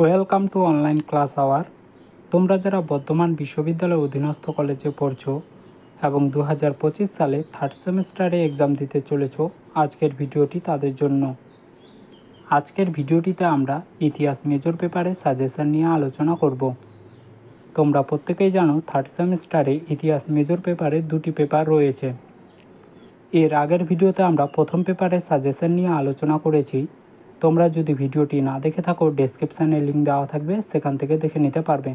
Welcome to online class hour. তোমরা যারা বর্ধমান বিশ্ববিদ্যালয়ের অধীনস্থ কলেজে পড়ছো এবং 2025 সালে থার্ড সেমিস্টারে এক্সাম দিতে চলেছো, আজকের ভিডিওটি তাদের জন্য। আজকের ভিডিওটিতে আমরা ইতিহাস মেজর পেপারের সাজেশন নিয়ে আলোচনা করব। তোমরা প্রত্যেকেই জানো থার্ড সেমিস্টারে ইতিহাস মেজর পেপারে দুটি পেপার রয়েছে। এর আগের ভিডিওতে আমরা প্রথম পেপারের সাজেশন নিয়ে আলোচনা করেছি। তোমরা যদি ভিডিওটি না দেখে থাকো, ডেসক্রিপশানে লিঙ্ক দেওয়া থাকবে, সেখান থেকে দেখে নিতে পারবে।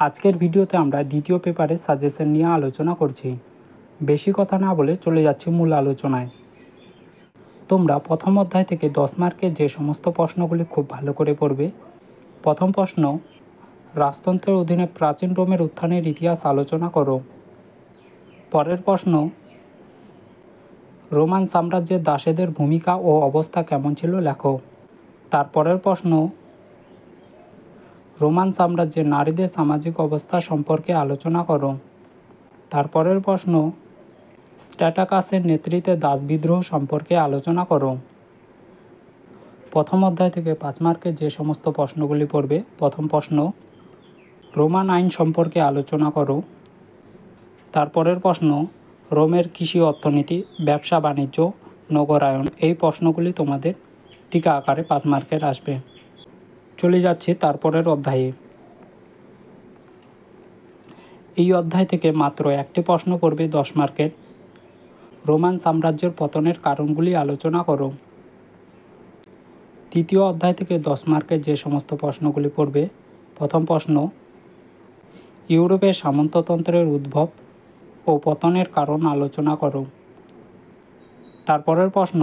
আজকের ভিডিওতে আমরা দ্বিতীয় পেপারের সাজেশন নিয়ে আলোচনা করছি। বেশি কথা না বলে চলে যাচ্ছি মূল আলোচনায়। তোমরা প্রথম অধ্যায় থেকে 10 মার্কের যে সমস্ত প্রশ্নগুলি খুব ভালো করে পড়বে। প্রথম প্রশ্ন, রাজতন্ত্রের অধীনে প্রাচীন রোমের উত্থানের ইতিহাস আলোচনা করো। পরের প্রশ্ন, রোমান সাম্রাজ্যের দাসেদের ভূমিকা ও অবস্থা কেমন ছিল লেখো। তারপরের প্রশ্ন, রোমান সাম্রাজ্যের নারীদের সামাজিক অবস্থা সম্পর্কে আলোচনা করো। তারপরের প্রশ্ন, স্ট্র্যাটাকাসের নেতৃত্বে দাস বিদ্রোহ সম্পর্কে আলোচনা করো। প্রথম অধ্যায় থেকে 5 মার্কের যে সমস্ত প্রশ্নগুলি পড়বে। প্রথম প্রশ্ন, রোমান আইন সম্পর্কে আলোচনা করো। তারপরের প্রশ্ন, রোমের কৃষি অর্থনীতি, ব্যবসা বাণিজ্য, নগরায়ন। এই প্রশ্নগুলি তোমাদের টিকা আকারে 5 মার্কের আসবে। চলে যাচ্ছি তারপরের অধ্যায়ে। এই অধ্যায় থেকে মাত্র একটি প্রশ্ন পড়বে 10 মার্কের। রোমান সাম্রাজ্যের পতনের কারণগুলি আলোচনা করো। তৃতীয় অধ্যায় থেকে 10 মার্কের যে সমস্ত প্রশ্নগুলি পড়বে। প্রথম প্রশ্ন, ইউরোপের সামন্ততন্ত্রের উদ্ভব ও পতনের কারণ আলোচনা করো। তারপরের প্রশ্ন,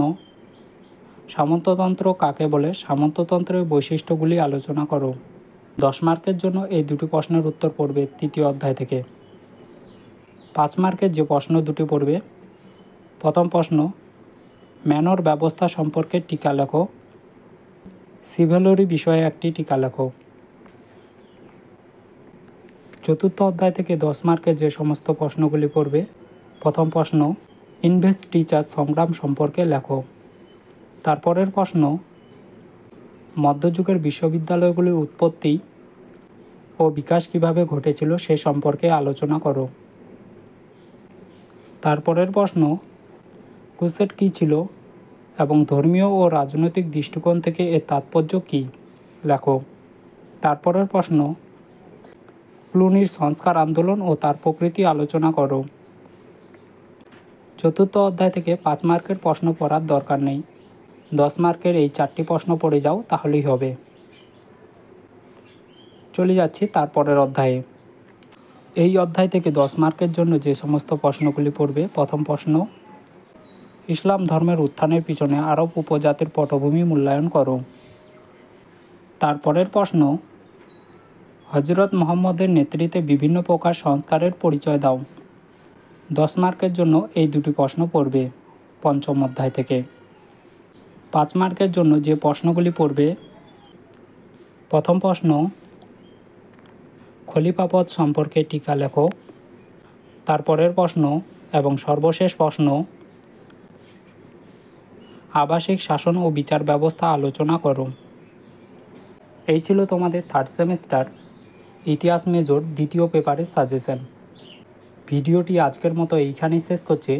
সামন্ততন্ত্র কাকে বলে, সামন্ততন্ত্রের বৈশিষ্ট্যগুলি আলোচনা করো। 10 মার্কের জন্য এই দুটি প্রশ্নের উত্তর পড়বে তৃতীয় অধ্যায় থেকে। 5 মার্কের যে প্রশ্ন দুটি পড়বে। প্রথম প্রশ্ন, ম্যানর ব্যবস্থা সম্পর্কে টিকা লেখো। সিভ্যালরি বিষয়ে একটি টিকা লেখো। চতুর্থ অধ্যায় থেকে 10 মার্কের যে সমস্ত প্রশ্নগুলি পড়বে। প্রথম প্রশ্ন, ইনভেস্টিচার সংগ্রাম সম্পর্কে লেখো। তারপরের প্রশ্ন, মধ্যযুগের বিশ্ববিদ্যালয়গুলির উৎপত্তি ও বিকাশ কিভাবে ঘটেছিল সে সম্পর্কে আলোচনা করো। তারপরের প্রশ্ন, ক্রুসেড কী ছিল এবং ধর্মীয় ও রাজনৈতিক দৃষ্টিকোণ থেকে এর তাৎপর্য কী লেখো। তারপরের প্রশ্ন, প্লুনির সংস্কার আন্দোলন ও তার প্রকৃতি আলোচনা করো। চতুর্থ অধ্যায় থেকে 5 মার্কের প্রশ্ন পড়ার দরকার নেই। 10 মার্কের এই 4টি প্রশ্ন পড়ে যাও, তাহলেই হবে। চলে যাচ্ছি তারপরের অধ্যায়ে। এই অধ্যায় থেকে 10 মার্কের জন্য যে সমস্ত প্রশ্নগুলি পড়বে। প্রথম প্রশ্ন, ইসলাম ধর্মের উত্থানের পিছনে আরব উপজাতির পটভূমি মূল্যায়ন করো। তারপরের প্রশ্ন, হজরত মুহাম্মদের নেতৃত্বে বিভিন্ন প্রকার সংস্কারের পরিচয় দাও। 10 মার্কের জন্য এই দুটি প্রশ্ন পড়বে পঞ্চম অধ্যায় থেকে। 5 মার্কের জন্য যে প্রশ্নগুলি পড়বে। প্রথম প্রশ্ন, খলিফাপদ সম্পর্কে টিকা লেখো। তারপরের প্রশ্ন এবং সর্বশেষ প্রশ্ন, আবাসিক শাসন ও বিচার ব্যবস্থা আলোচনা করো। এই ছিল তোমাদের থার্ড সেমিস্টার ইতিহাস মেজর দ্বিতীয় পেপারের সাজেশন। ভিডিওটি আজকের মতো এইখানেই শেষ করছি।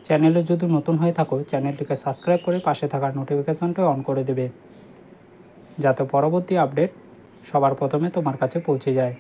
চ্যানেলে যদি নতুন হয়ে থাকো, চ্যানেলটিকে সাবস্ক্রাইব করে পাশে থাকা নোটিফিকেশনটা অন করে দেবে, যাতে পরবর্তী আপডেট সবার প্রথমে তোমার কাছে পৌঁছে যায়।